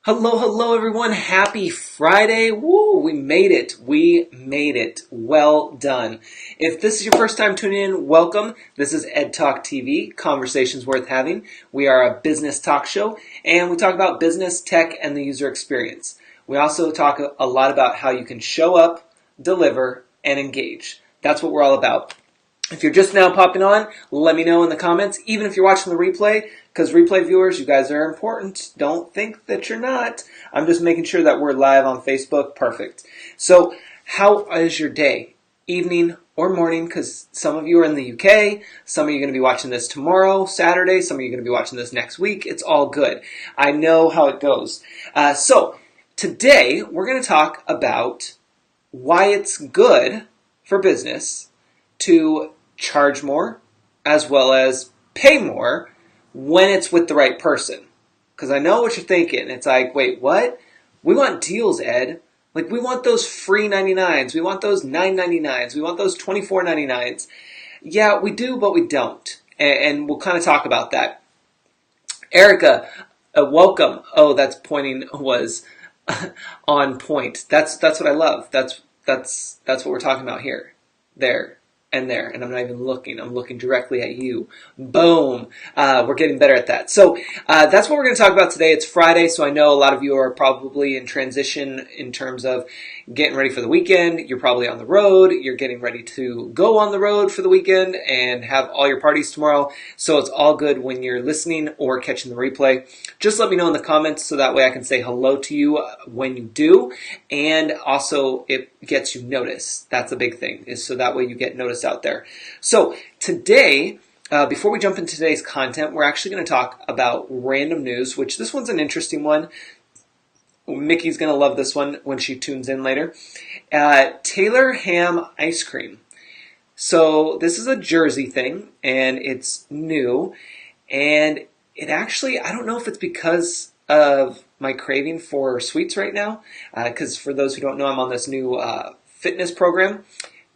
Hello, hello everyone. Happy Friday. Woo, we made it. We made it. Well done. If this is your first time tuning in, welcome. This is Ed Talk TV, Conversations Worth Having. We are a business talk show and we talk about business, tech, and the user experience. We also talk a lot about how you can show up, deliver, and engage. That's what we're all about. If you're just now popping on, let me know in the comments, even if you're watching the replay, because replay viewers, you guys are important. Don't think that you're not. I'm just making sure that we're live on Facebook. Perfect. So, how is your day? Evening or morning? Because some of you are in the UK, some of you are going to be watching this tomorrow, Saturday, some of you are going to be watching this next week. It's all good. I know how it goes. So, today we're going to talk about why it's good for business to charge more as well as pay more when it's with the right person. Because I know what you're thinking. It's like, wait, what? We want deals, Ed. Like, we want those free 99s. We want those 9.99s. We want those 24.99s. Yeah, we do, but we don't. And we'll kind of talk about that. Erica, welcome. Oh, that's pointing was on point. That's what I love. That's what we're talking about here. There. And there, and I'm not even looking. I'm looking directly at you. Boom. We're getting better at that. So that's what we're going to talk about today. It's Friday, so I know a lot of you are probably in transition in terms of getting ready for the weekend. You're probably on the road. You're getting ready to go on the road for the weekend and have all your parties tomorrow. So it's all good when you're listening or catching the replay. Just let me know in the comments so that way I can say hello to you when you do. And also it gets you noticed. That's a big thing, is so that way you get noticed out there. So today, before we jump into today's content, we're actually going to talk about random news, which this one's an interesting one. Mickey's going to love this one when she tunes in later. Taylor Ham ice cream. So this is a Jersey thing, and it's new. And it actually, I don't know if it's because of my craving for sweets right now, because for those who don't know, I'm on this new fitness program.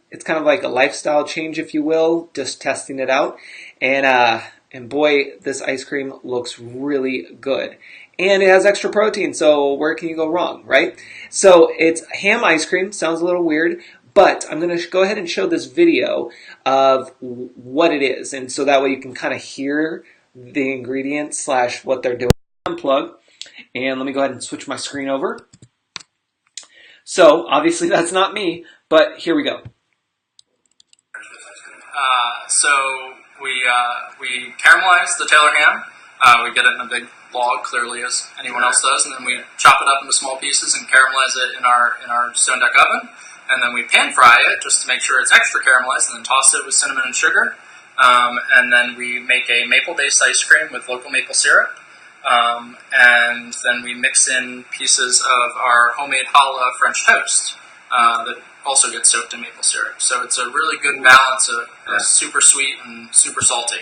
It's kind of like a lifestyle change, if you will, just testing it out. And boy, this ice cream looks really good. And it has extra protein, so where can you go wrong, right? So it's ham ice cream. Sounds a little weird, but I'm going to go ahead and show this video of what it is. And so that way you can kind of hear the ingredients / what they're doing. Unplug. And let me go ahead and switch my screen over. So obviously that's not me, but here we go. So we caramelize the Taylor ham. We get it in a big log, clearly as anyone else does, and then we chop it up into small pieces and caramelize it in our stone deck oven. And then we pan fry it just to make sure it's extra caramelized, and then toss it with cinnamon and sugar. And then we make a maple-based ice cream with local maple syrup. And then we mix in pieces of our homemade challah French toast that also gets soaked in maple syrup. So it's a really good balance of super sweet and super salty.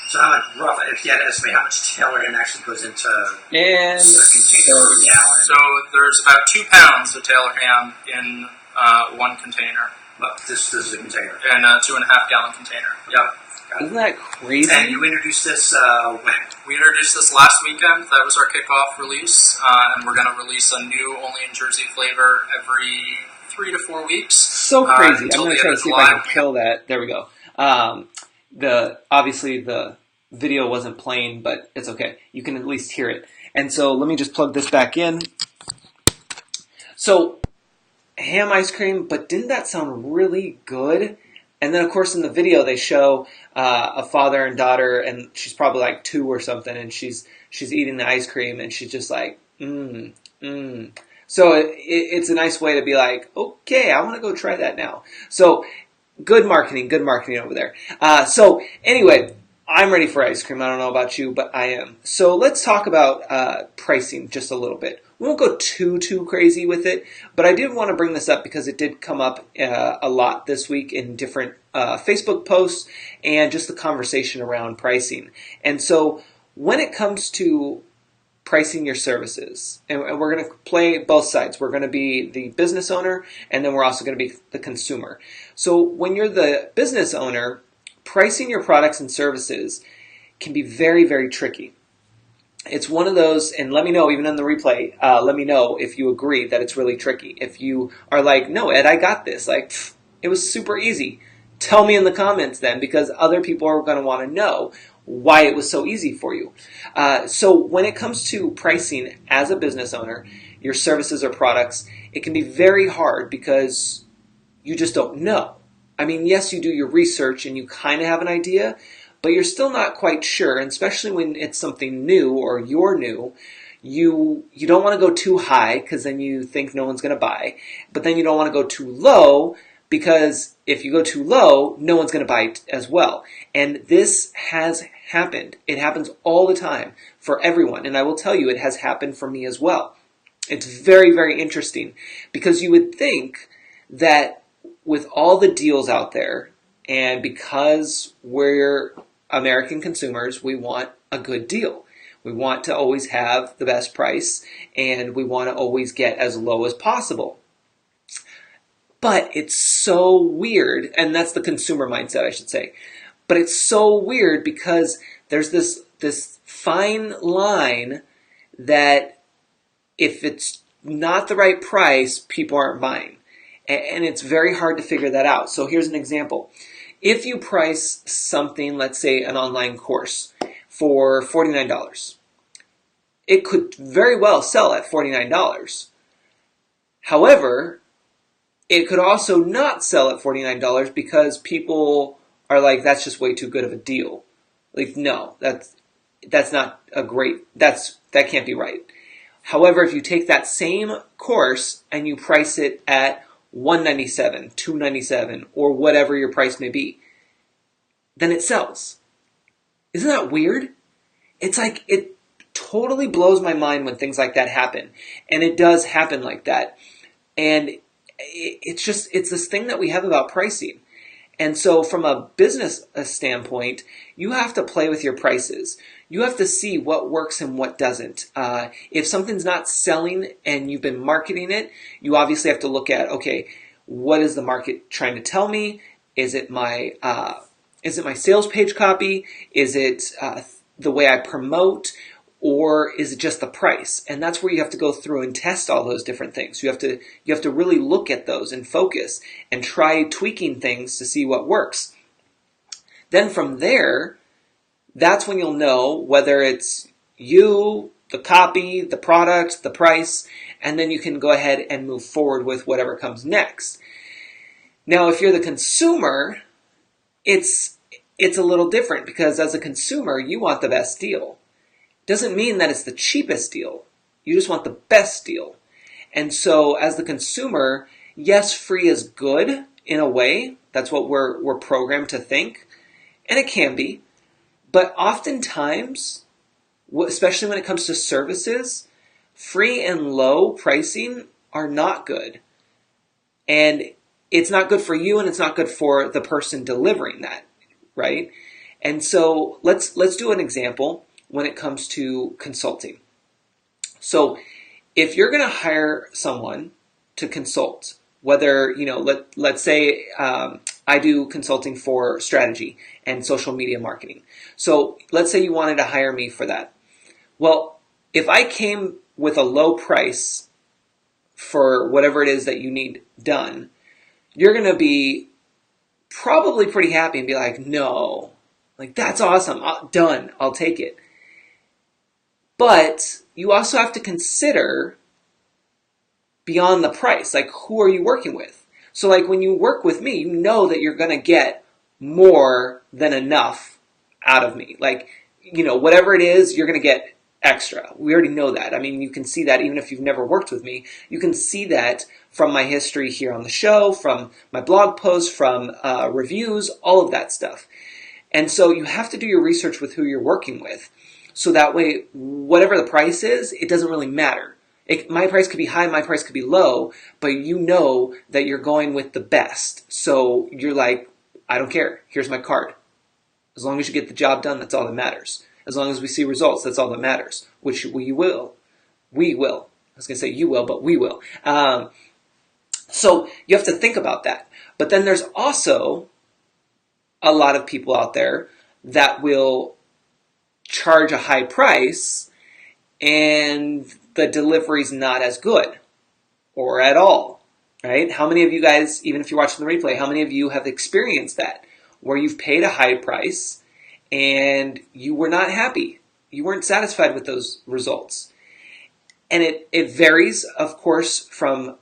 So how much, rough, if you had to estimate how much Taylor ham actually goes into And a container or a gallon? So there's about 2 pounds of Taylor ham in one container. But this is a container. In a 2.5 gallon container. Yep. isn't that crazy? And you introduced this when? We introduced this last weekend. That was our kickoff release. And we're going to release a new only in Jersey flavor every 3 to 4 weeks. So crazy. I'm going to try to see if I can July. kill that. There we go. Obviously the video wasn't playing, but it's okay. You can at least hear it. And so let me just plug this back in. So ham ice cream, but didn't that sound really good? And then of course in the video they show a father and daughter, and she's probably like 2 or something, and she's eating the ice cream, and she's just like, So it's a nice way to be like, okay, I want to go try that now. So good marketing over there. So anyway, I'm ready for ice cream. I don't know about you, but I am. So let's talk about pricing just a little bit. We won't go too crazy with it, but I did want to bring this up because it did come up a lot this week in different Facebook posts and just the conversation around pricing. And so when it comes to pricing your services, and we're going to play both sides. We're going to be the business owner, and then we're also going to be the consumer. So when you're the business owner, pricing your products and services can be very, very tricky. It's one of those, and let me know, even in the replay, let me know if you agree that it's really tricky. If you are like, no, Ed, I got this. Like, it was super easy. Tell me in the comments then, because other people are going to want to know why it was so easy for you. So when it comes to pricing as a business owner, your services or products, it can be very hard because you just don't know. I mean, yes, you do your research and you kind of have an idea, but you're still not quite sure, and especially when it's something new or you're new, you don't want to go too high because then you think no one's going to buy, but then you don't want to go too low because if you go too low, no one's going to buy it as well. And this has happened. It happens all the time for everyone, and I will tell you it has happened for me as well. It's very, very interesting because you would think that with all the deals out there, and because we're American consumers, we want a good deal. We want to always have the best price, and we want to always get as low as possible. But it's so weird, and that's the consumer mindset, I should say. But it's so weird because there's this fine line that if it's not the right price, people aren't buying. And it's very hard to figure that out. So here's an example. If you price something, let's say an online course, for $49, it could very well sell at $49. However, it could also not sell at $49 because people are like, that's just way too good of a deal. Like, no, that's not a great, that can't be right. However, if you take that same course and you price it at $197, $297, or whatever your price may be, then it sells. Isn't that weird? It's like, it totally blows my mind when things like that happen. And it does happen like that. And it's this thing that we have about pricing. And so from a business standpoint, you have to play with your prices. You have to see what works and what doesn't. If something's not selling and you've been marketing it, you obviously have to look at, okay, what is the market trying to tell me? Is it my sales page copy? Is it the way I promote? Or is it just the price? And that's where you have to go through and test all those different things. You have to really look at those and focus and try tweaking things to see what works. Then from there, that's when you'll know whether it's you, the copy, the product, the price, and then you can go ahead and move forward with whatever comes next. Now, if you're the consumer, it's a little different because as a consumer, you want the best deal. Doesn't mean that it's the cheapest deal. You just want the best deal. And so as the consumer, yes, free is good in a way. That's what we're programmed to think. And it can be. But oftentimes, especially when it comes to services, free and low pricing are not good. And it's not good for you and it's not good for the person delivering that, right? And so let's do an example when it comes to consulting. So if you're going to hire someone to consult, whether, let's say I do consulting for strategy and social media marketing. So let's say you wanted to hire me for that. Well, if I came with a low price for whatever it is that you need done, you're going to be probably pretty happy and be like, no, like that's awesome, done, I'll take it. But you also have to consider beyond the price, like who are you working with? So like when you work with me, you know that you're going to get more than enough out of me. Like, whatever it is, you're going to get extra. We already know that. I mean, you can see that even if you've never worked with me. You can see that from my history here on the show, from my blog posts, from reviews, all of that stuff. And so you have to do your research with who you're working with. So that way, whatever the price is, it doesn't really matter. My price could be high, my price could be low, but you know that you're going with the best. So you're like, I don't care. Here's my card. As long as you get the job done, that's all that matters. As long as we see results, that's all that matters, which we will. We will. I was going to say you will, but we will. So you have to think about that. But then there's also a lot of people out there that will charge a high price and the delivery's not as good or at all, right? How many of you guys, even if you're watching the replay, how many of you have experienced that where you've paid a high price and you were not happy? You weren't satisfied with those results. And it varies, of course, from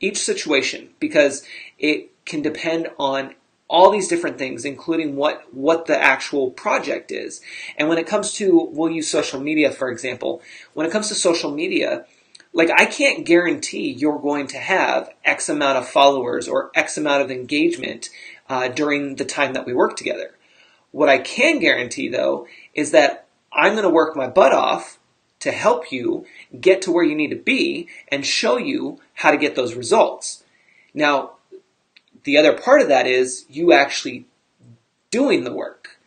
each situation, because it can depend on all these different things, including what the actual project is. And when it comes to, we'll use social media, for example. When it comes to social media, like, I can't guarantee you're going to have X amount of followers or X amount of engagement during the time that we work together. What I can guarantee, though, is that I'm going to work my butt off to help you get to where you need to be and show you how to get those results. Now, the other part of that is you actually doing the work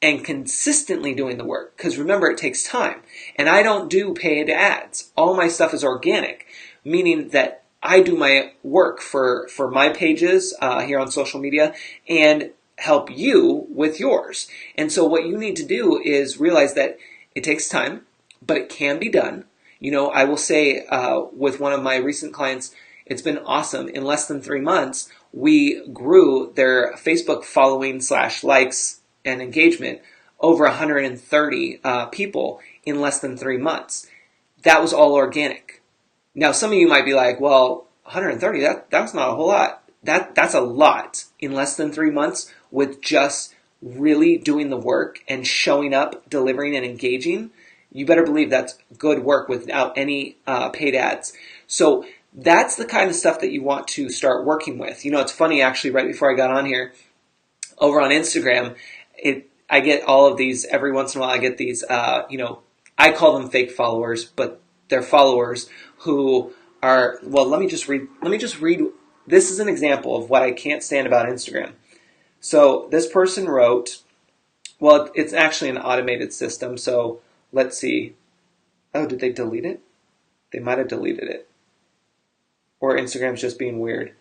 and consistently doing the work. Because remember, it takes time. And I don't do paid ads. All my stuff is organic, meaning that I do my work for my pages here on social media and help you with yours. And so what you need to do is realize that it takes time, but it can be done. You know, I will say with one of my recent clients, it's been awesome. In less than 3 months, we grew their Facebook following / likes and engagement over 130 people in less than 3 months. That was all organic. Now, some of you might be like, well, 130, that's not a whole lot. That's a lot in less than 3 months with just really doing the work and showing up, delivering, and engaging. You better believe that's good work without any paid ads. So that's the kind of stuff that you want to start working with. You know, it's funny, actually, right before I got on here, over on Instagram, I get all of these, every once in a while I get these, I call them fake followers, but they're followers who are, well, let me just read. This is an example of what I can't stand about Instagram. So this person wrote, well, it's actually an automated system, so let's see. Oh, did they delete it? They might have deleted it. Or Instagram's just being weird.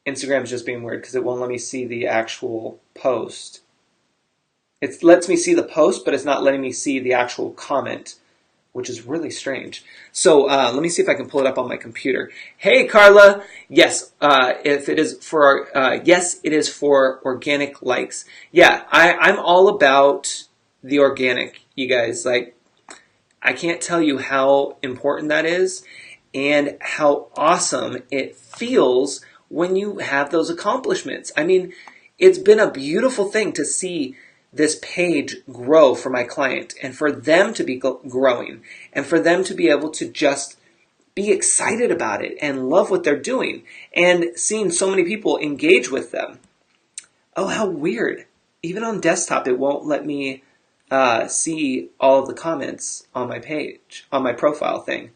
Instagram's just being weird because it won't let me see the actual post. It lets me see the post, but it's not letting me see the actual comment, which is really strange. So let me see if I can pull it up on my computer. Hey, Carla. Yes, if it is for yes, it is for organic likes. Yeah, I'm all about the organic, you guys. Like, I can't tell you how important that is and how awesome it feels when you have those accomplishments. I mean, it's been a beautiful thing to see this page grow for my client and for them to be growing and for them to be able to just be excited about it and love what they're doing and seeing so many people engage with them. Oh, how weird. Even on desktop, it won't let me see all of the comments on my page, on my profile thing.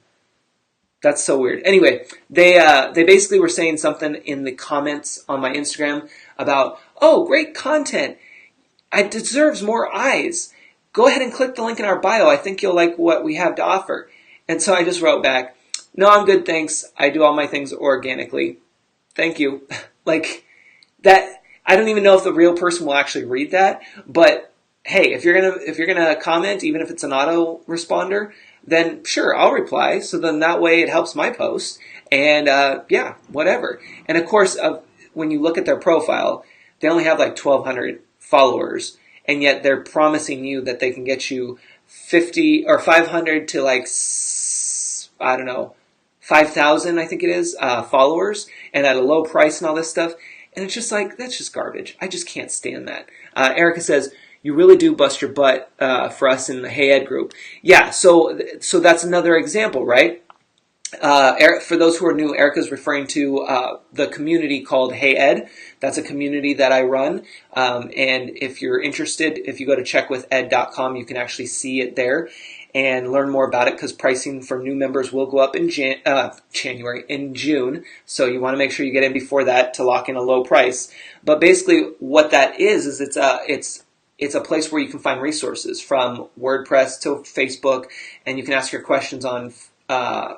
That's so weird. Anyway, they basically were saying something in the comments on my Instagram about, oh, great content. It deserves more eyes. Go ahead and click the link in our bio. I think you'll like what we have to offer. And so I just wrote back, no, I'm good, thanks. I do all my things organically. Thank you. Like, that, I don't even know if the real person will actually read that, but hey, if you're gonna comment, even if it's an auto responder, then sure, I'll reply. So then that way it helps my post. And yeah, whatever. And of course, when you look at their profile, they only have like 1,200 followers, and yet they're promising you that they can get you 50 or 500 to like, I don't know, 5,000, I think it is, followers, and at a low price and all this stuff. And it's just like, that's just garbage. I just can't stand that. Erica says, you really do bust your butt for us in the Hey Ed group. Yeah, so that's another example, right? For those who are new, Erica's referring to the community called Hey Ed. That's a community that I run. And if you're interested, if you go to checkwithed.com, you can actually see it there and learn more about it, because pricing for new members will go up in June. So you want to make sure you get in before that to lock in a low price. But basically what that is it's a place where you can find resources from WordPress to Facebook, and you can ask your questions on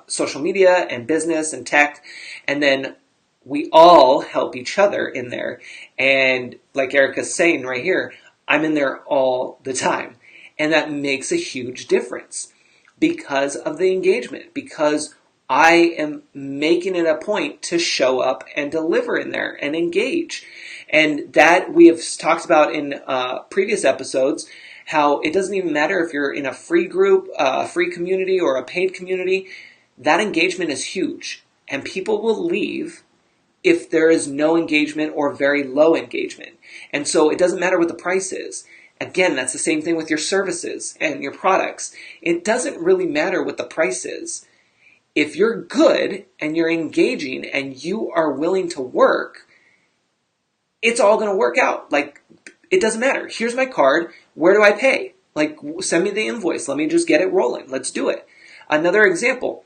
social media and business and tech, and then we all help each other in there. And like Erica's saying right here, I'm in there all the time. And that makes a huge difference because of the engagement, because I am making it a point to show up and deliver in there and engage. And that we have talked about in previous episodes, how it doesn't even matter if you're in a free group, a free community, or a paid community. That engagement is huge. And people will leave if there is no engagement or very low engagement. And so it doesn't matter what the price is. Again, that's the same thing with your services and your products. It doesn't really matter what the price is. If you're good and you're engaging and you are willing to work, it's all going to work out. Like, it doesn't matter. Here's my card. Where do I pay? Like, send me the invoice. Let me just get it rolling. Let's do it. Another example.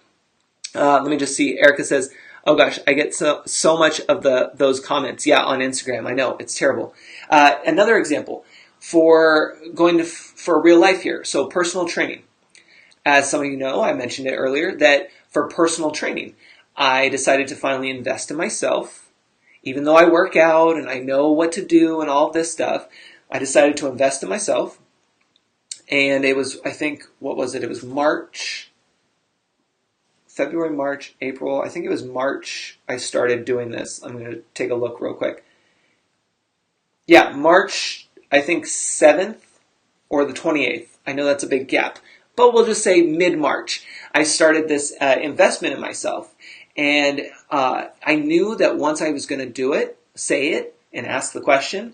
Let me just see. Erica says, oh gosh, I get so much of those comments. Yeah, on Instagram. I know. It's terrible. Another example for going for real life here. So personal training. As some of you know, I mentioned it earlier, that for personal training, I decided to finally invest in myself. Even though I work out and I know what to do and all this stuff, I decided to invest in myself. And it was, I think, what was it? It was February, March, April. I think it was March I started doing this. I'm going to take a look real quick. Yeah, March, I think 7th or the 28th. I know that's a big gap. But we'll just say mid-March, I started this investment in myself. And I knew that once I was going to do it, say it, and ask the question,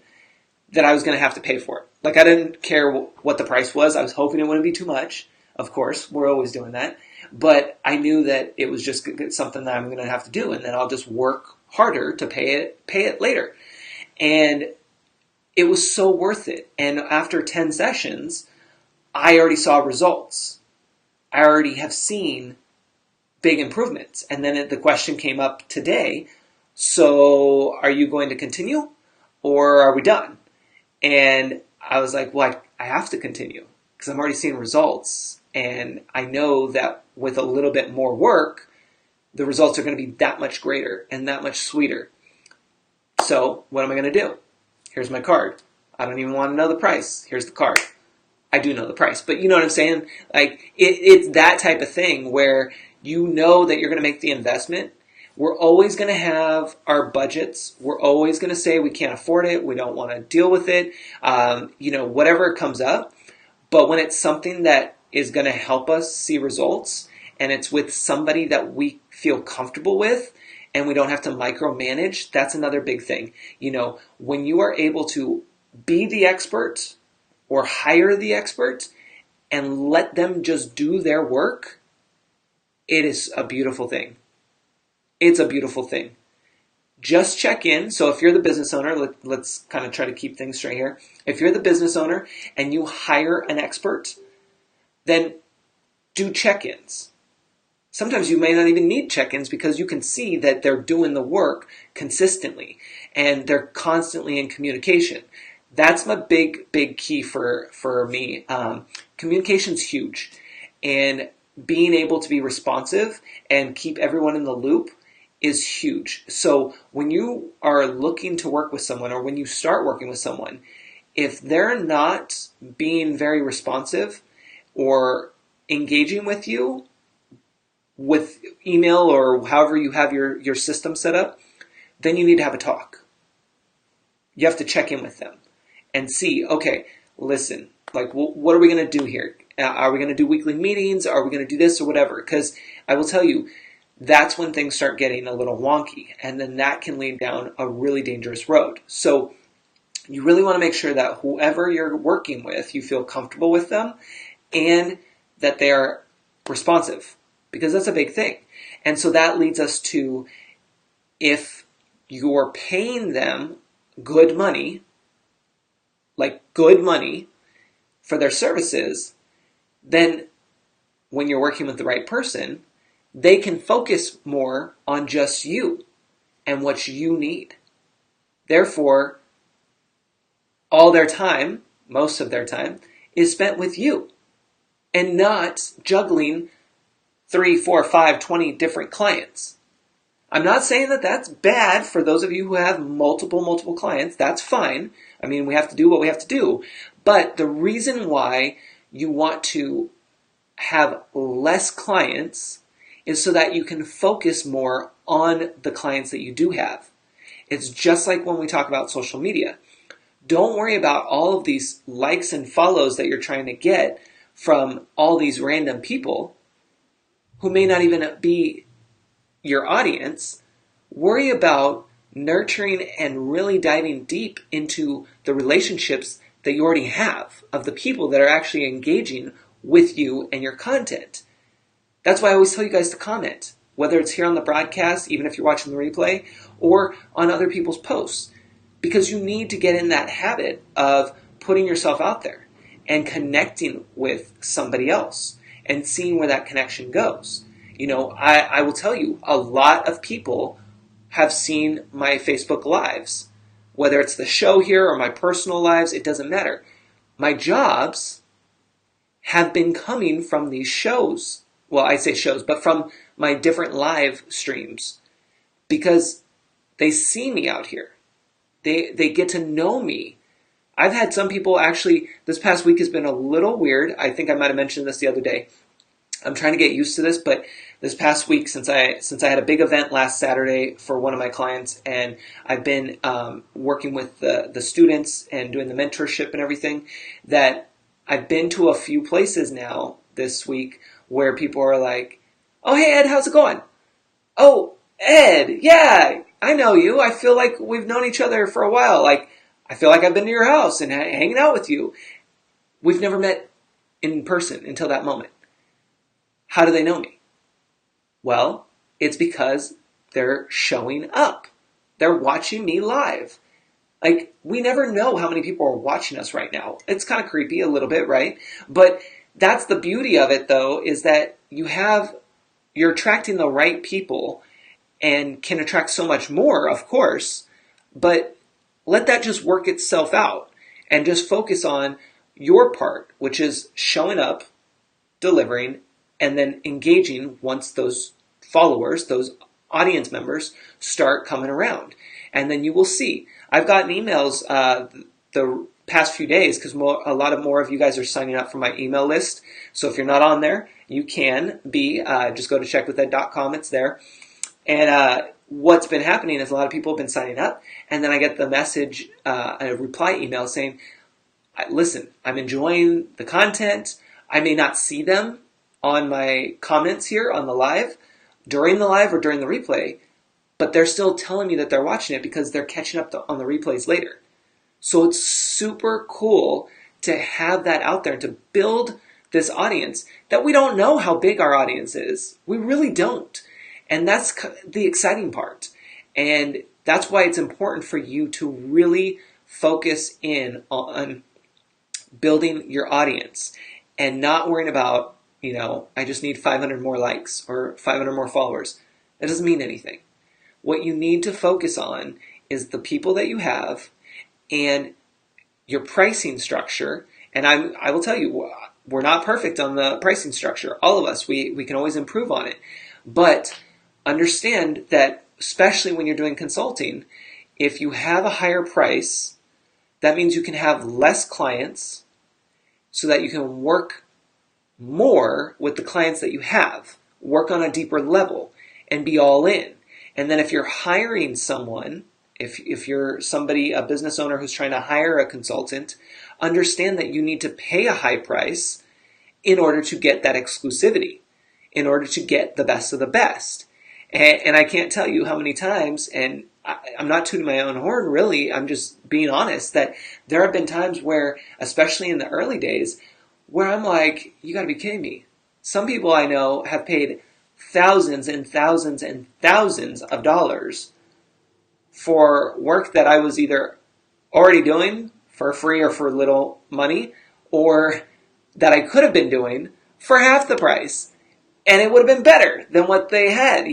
that I was going to have to pay for it. Like, I didn't care what the price was. I was hoping it wouldn't be too much. Of course, we're always doing that. But I knew that it was just something that I'm going to have to do, and then I'll just work harder to pay it later. And it was so worth it. And after 10 sessions, I already saw results. I already have seen big improvements. And then the question came up today, so are you going to continue or are we done? And I was like, well, I have to continue because I'm already seeing results. And I know that with a little bit more work, the results are going to be that much greater and that much sweeter. So what am I going to do? Here's my card. I don't even want to know the price. Here's the card. I do know the price, but you know what I'm saying? Like, it's that type of thing where you know that you're going to make the investment. We're always going to have our budgets. We're always going to say we can't afford it. We don't want to deal with it. Whatever comes up. But when it's something that is going to help us see results and it's with somebody that we feel comfortable with and we don't have to micromanage, that's another big thing. You know, when you are able to be the expert or hire the expert and let them just do their work, it is a beautiful thing. It's a beautiful thing. Just check in. So if you're the business owner, let's kind of try to keep things straight here. If you're the business owner and you hire an expert, then do check-ins. Sometimes you may not even need check-ins because you can see that they're doing the work consistently and they're constantly in communication. That's my big key for me. Communication's huge, and being able to be responsive and keep everyone in the loop is huge. So when you are looking to work with someone or when you start working with someone, if they're not being very responsive or engaging with you with email or however you have your system set up, then you need to have a talk. You have to check in with them and see, okay, listen, like, what are we going to do here? Are we going to do weekly meetings? Are we going to do this or whatever? Because I will tell you, that's when things start getting a little wonky, and then that can lead down a really dangerous road. So you really want to make sure that whoever you're working with, you feel comfortable with them and that they are responsive, because that's a big thing. And so that leads us to, if you're paying them good money, like good money for their services, then when you're working with the right person, they can focus more on just you and what you need. Therefore, all their time, most of their time, is spent with you and not juggling 3, 4, 5, 20 different clients. I'm not saying that that's bad for those of you who have multiple clients. That's fine. I mean, we have to do what we have to do. But the reason why you want to have less clients is so that you can focus more on the clients that you do have. It's just like when we talk about social media. Don't worry about all of these likes and follows that you're trying to get from all these random people who may not even be your audience. Worry about nurturing and really diving deep into the relationships that you already have of the people that are actually engaging with you and your content. That's why I always tell you guys to comment, whether it's here on the broadcast, even if you're watching the replay, or on other people's posts, because you need to get in that habit of putting yourself out there and connecting with somebody else and seeing where that connection goes. You know, I will tell you, a lot of people have seen my Facebook Lives, whether it's the show here or my personal lives, it doesn't matter. My jobs have been coming from these shows. Well, I say shows, but from my different live streams, because they see me out here. They get to know me. I've had some people actually, this past week has been a little weird. I think I might have mentioned this the other day. I'm trying to get used to this, but this past week, since I had a big event last Saturday for one of my clients, and I've been working with the students and doing the mentorship and everything, that I've been to a few places now this week where people are like, "Oh, hey, Ed, how's it going? Oh, Ed, yeah, I know you. I feel like we've known each other for a while. Like, I feel like I've been to your house and hanging out with you." We've never met in person until that moment. How do they know me? Well, it's because they're showing up. They're watching me live. Like, we never know how many people are watching us right now. It's kind of creepy a little bit, right? But that's the beauty of it, though, is that you're attracting the right people and can attract so much more, of course, but let that just work itself out and just focus on your part, which is showing up, delivering, and then engaging once those followers, those audience members start coming around. And then you will see. I've gotten emails the past few days because a lot more of you guys are signing up for my email list. So if you're not on there, you can be. Just go to checkwithed.com. It's there. And what's been happening is a lot of people have been signing up. And then I get the message, a reply email saying, "Listen, I'm enjoying the content. I may not see them on my comments here on the live, during the live or during the replay, but they're still telling me that they're watching it because they're catching up on the replays later." So it's super cool to have that out there, to build this audience that we don't know how big our audience is. We really don't. And that's the exciting part. And that's why it's important for you to really focus in on building your audience and not worrying about, I just need 500 more likes or 500 more followers. That doesn't mean anything. What you need to focus on is the people that you have and your pricing structure. And I will tell you, we're not perfect on the pricing structure. All of us, we can always improve on it. But understand that, especially when you're doing consulting, if you have a higher price, that means you can have less clients so that you can work more with the clients that you have, work on a deeper level, and be all in. And then if you're hiring someone, if you're somebody, a business owner who's trying to hire a consultant, understand that you need to pay a high price in order to get that exclusivity, in order to get the best of the best. And I can't tell you how many times, and I'm not tooting my own horn, really, I'm just being honest, that there have been times where, especially in the early days, where I'm like, you gotta be kidding me. Some people I know have paid thousands and thousands and thousands of dollars for work that I was either already doing for free or for little money, or that I could have been doing for half the price. And it would have been better than what they had,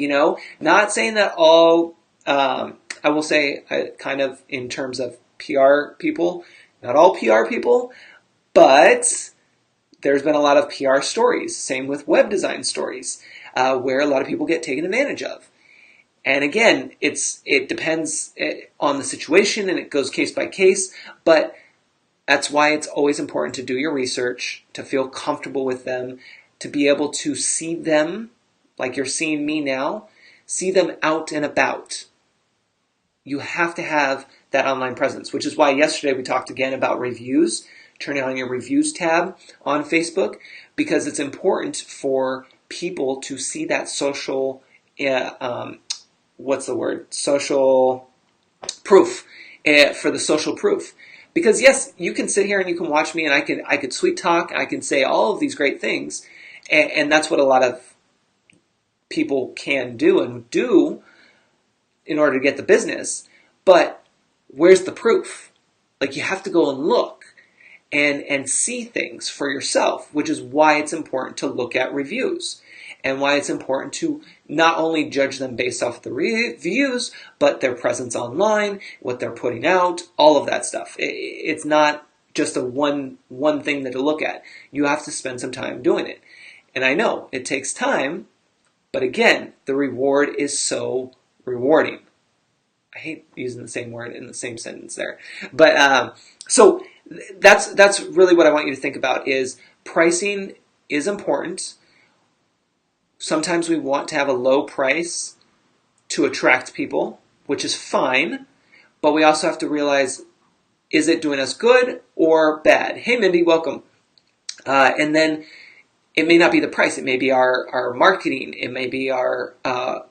Not saying that all, I will say kind of in terms of PR people, not all PR people, but there's been a lot of PR stories, same with web design stories, where a lot of people get taken advantage of. And again, it depends on the situation and it goes case by case, but That's why it's always important to do your research, to feel comfortable with them, to be able to see them like you're seeing me now, see them out and about. You have to have that online presence, which is why yesterday we talked again about reviews, turning on your reviews tab on Facebook, because it's important for people to see that social, social proof, for the social proof. Because yes, you can sit here and you can watch me and I could sweet talk, I can say all of these great things, and that's what a lot of people can do and do in order to get the business. But where's the proof? Like, you have to go and look and see things for yourself, which is why it's important to look at reviews and why it's important to not only judge them based off of the reviews, but their presence online, what they're putting out, all of that stuff. It's not just a one thing to look at. You have to spend some time doing it. And I know it takes time, but again, the reward is so rewarding. I hate using the same word in the same sentence there. But so that's really what I want you to think about is pricing is important. Sometimes we want to have a low price to attract people, which is fine, but we also have to realize, is it doing us good or bad? Hey, Mindy, welcome. And then it may not be the price. It may be our marketing. It may be our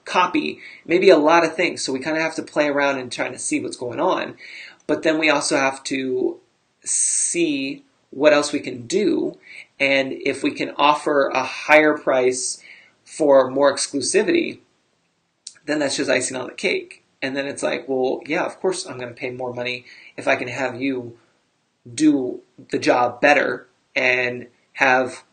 copy. It may be a lot of things. So we kind of have to play around and try to see what's going on. But then we also have to see what else we can do. And if we can offer a higher price for more exclusivity, then that's just icing on the cake. And then it's like, well, yeah, of course I'm going to pay more money if I can have you do the job better and have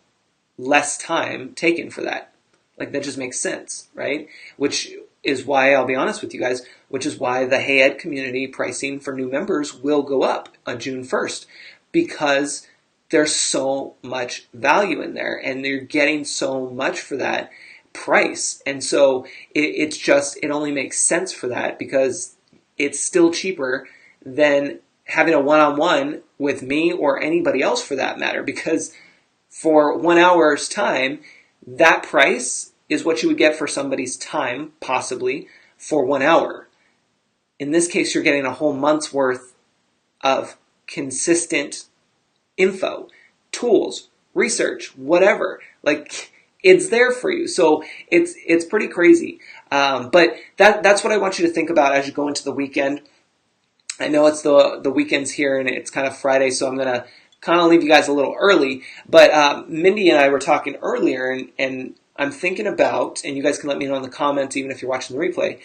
less time taken for that. Like, that just makes sense, right? Which is why, I'll be honest with you guys, which is why the Hey Ed community pricing for new members will go up on June 1st, because there's so much value in there and they're getting so much for that price. And so it only makes sense for that, because it's still cheaper than having a one-on-one with me or anybody else for that matter, because for 1 hour's time, that price is what you would get for somebody's time, possibly, for 1 hour. In this case, you're getting a whole month's worth of consistent info, tools, research, whatever. Like, it's there for you. So it's pretty crazy. But that's what I want you to think about as you go into the weekend. I know it's the weekends here and it's kind of Friday, so I'm going to kind of leave you guys a little early. But Mindy and I were talking earlier, and I'm thinking about, and you guys can let me know in the comments even if you're watching the replay,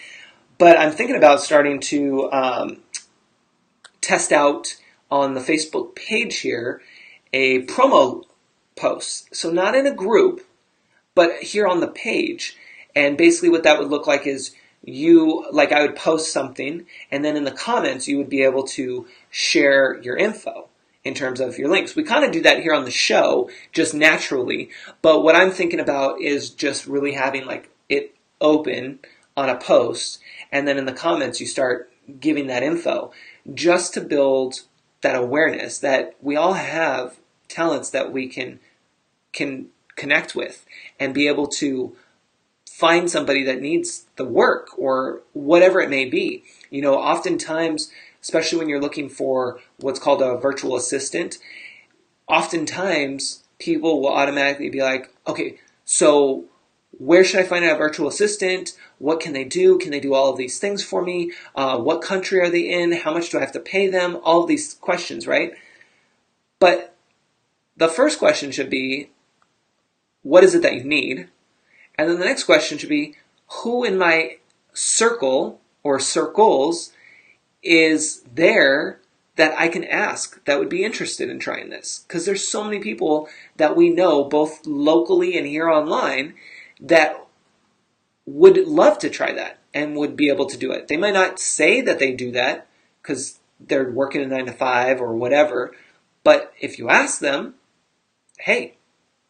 but I'm thinking about starting to test out on the Facebook page here a promo post. So not in a group, but here on the page. And basically what that would look like is I would post something, and then in the comments you would be able to share your info in terms of your links. We kind of do that here on the show just naturally, but what I'm thinking about is just really having like it open on a post, and then in the comments you start giving that info just to build that awareness that we all have talents that we can connect with and be able to find somebody that needs the work or whatever it may be. You know, oftentimes, especially when you're looking for what's called a virtual assistant, oftentimes people will automatically be like, okay, so where should I find a virtual assistant? What can they do? Can they do all of these things for me? What country are they in? How much do I have to pay them? All of these questions, right? But the first question should be, what is it that you need? And then the next question should be, who in my circle or circles is there that I can ask that would be interested in trying this? Because there's so many people that we know, both locally and here online, that would love to try that and would be able to do it. They might not say that they do that because they're working a 9 to 5 or whatever, but if you ask them, hey,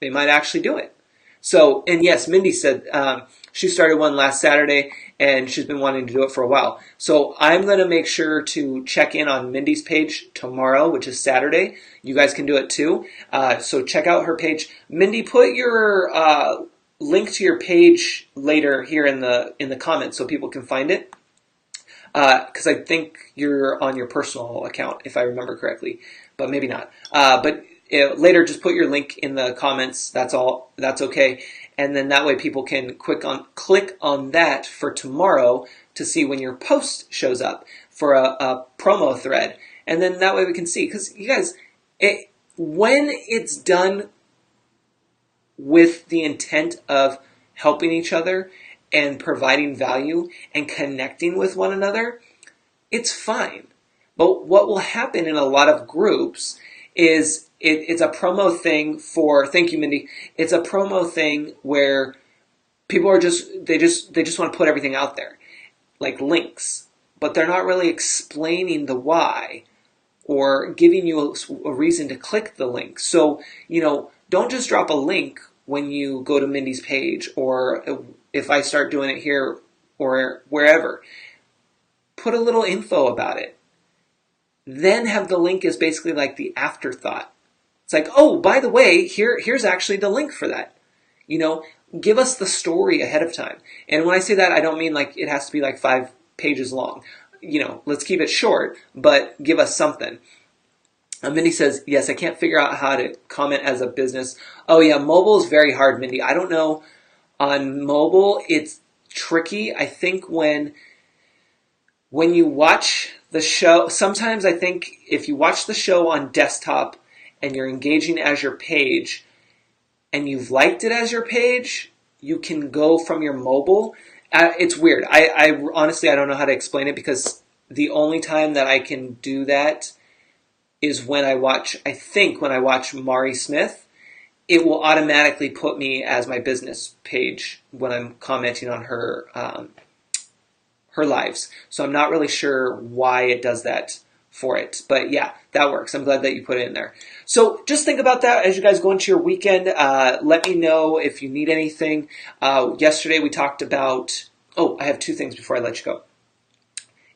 they might actually do it. So, and yes, Mindy said she started one last Saturday, and she's been wanting to do it for a while. So I'm going to make sure to check in on Mindy's page tomorrow, which is Saturday. You guys can do it too. So check out her page. Mindy, put your link to your page later here in the comments so people can find it. Because I think you're on your personal account, if I remember correctly, but maybe not. But later, just put your link in the comments. That's all. That's okay. And then that way people can click on that for tomorrow to see when your post shows up for a promo thread. And then that way we can see. Because you guys, when it's done with the intent of helping each other and providing value and connecting with one another, it's fine. But what will happen in a lot of groups is it's a promo thing thank you, Mindy. It's a promo thing where people are they just want to put everything out there, like links, but they're not really explaining the why or giving you a reason to click the link. So, don't just drop a link when you go to Mindy's page, or if I start doing it here or wherever. Put a little info about it. Then have the link as basically like the afterthought. It's like, oh, by the way, here's actually the link for that. Give us the story ahead of time. And when I say that, I don't mean like it has to be like 5 pages long. Let's keep it short, but give us something. Mindy says, yes, I can't figure out how to comment as a business. Oh yeah, mobile is very hard, Mindy. I don't know. On mobile, it's tricky. I think when you watch the show, sometimes I think if you watch the show on desktop and you're engaging as your page and you've liked it as your page, you can go from your mobile. It's weird. I honestly, I don't know how to explain it, because the only time that I can do that is when I watch Mari Smith. It will automatically put me as my business page when I'm commenting on her lives. So I'm not really sure why it does that for it. But yeah, that works. I'm glad that you put it in there. So just think about that as you guys go into your weekend. Let me know if you need anything. Yesterday we talked about... Oh, I have 2 things before I let you go.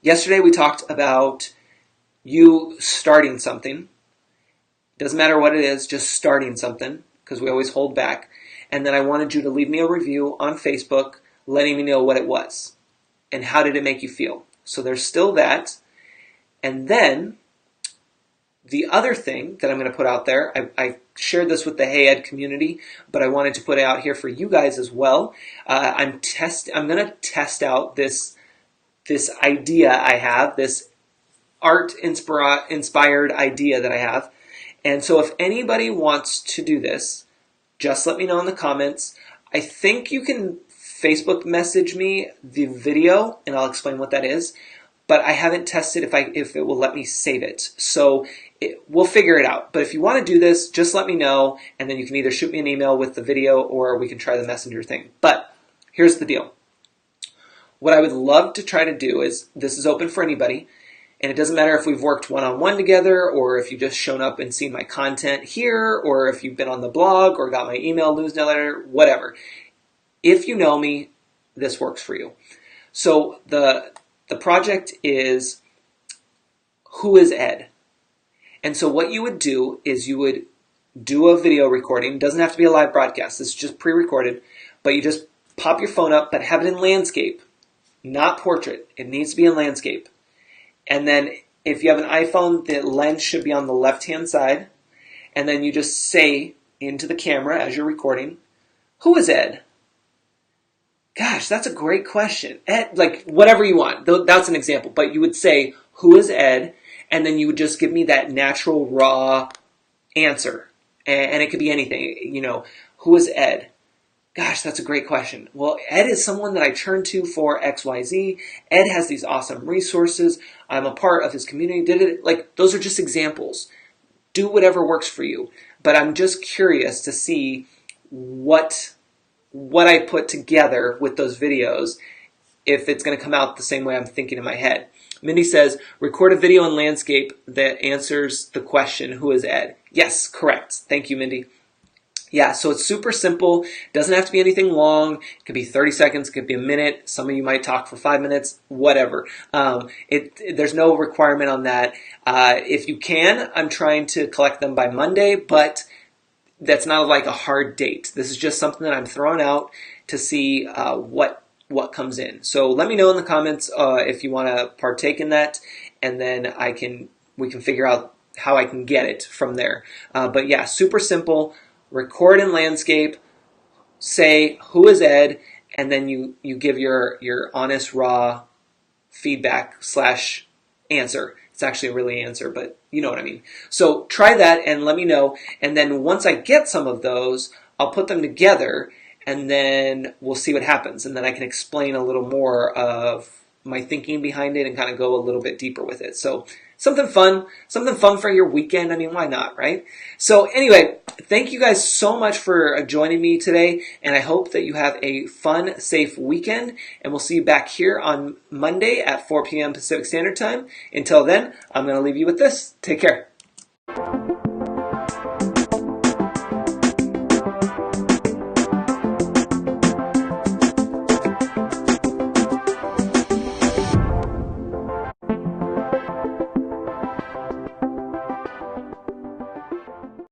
Yesterday we talked about you starting something. Doesn't matter what it is, just starting something, because we always hold back. And then I wanted you to leave me a review on Facebook letting me know what it was and how did it make you feel. So there's still that. And then the other thing that I'm going to put out there, I shared this with the Hey Ed community, but I wanted to put it out here for you guys as well. I'm going to test out this idea I have, this art-inspired idea that I have. And so if anybody wants to do this, just let me know in the comments. I think you can Facebook message me the video, and I'll explain what that is. But I haven't tested if it will let me save it. So we'll figure it out. But if you want to do this, just let me know, and then you can either shoot me an email with the video, or we can try the messenger thing. But here's the deal. What I would love to try to do is, this is open for anybody, and it doesn't matter if we've worked one-on-one together, or if you've just shown up and seen my content here, or if you've been on the blog or got my email newsletter, whatever. If you know me, this works for you. So the project is, Who is Ed? And so what you would do is you would do a video recording. It doesn't have to be a live broadcast. This is just pre-recorded. But you just pop your phone up, but have it in landscape, not portrait. It needs to be in landscape. And then if you have an iPhone, the lens should be on the left-hand side. And then you just say into the camera as you're recording, who is Ed? Gosh, that's a great question. Ed, like whatever you want. That's an example. But you would say, who is Ed? And then you would just give me that natural, raw answer. And it could be anything. Who is Ed? Gosh, that's a great question. Well, Ed is someone that I turn to for XYZ. Ed has these awesome resources. I'm a part of his community. Those are just examples. Do whatever works for you. But I'm just curious to see what I put together with those videos, if it's going to come out the same way I'm thinking in my head. Mindy says, record a video in landscape that answers the question, who is Ed? Yes, correct. Thank you, Mindy. Yeah, so it's super simple. Doesn't have to be anything long. It could be 30 seconds, it could be a minute. Some of you might talk for 5 minutes, whatever. There's no requirement on that. If you can, I'm trying to collect them by Monday, but that's not like a hard date. This is just something that I'm throwing out to see what comes in. So let me know in the comments if you want to partake in that, and then we can figure out how I can get it from there. But yeah, super simple. Record in landscape, say who is Ed, and then you give your honest, raw feedback / answer. It's actually a really answer, but you know what I mean. So try that and let me know. And then once I get some of those, I'll put them together, and then we'll see what happens. And then I can explain a little more of my thinking behind it and kind of go a little bit deeper with it. So something fun for your weekend. I mean, why not, right? So anyway, thank you guys so much for joining me today, and I hope that you have a fun, safe weekend, and we'll see you back here on Monday at 4 p.m. Pacific Standard Time. Until then, I'm going to leave you with this. Take care.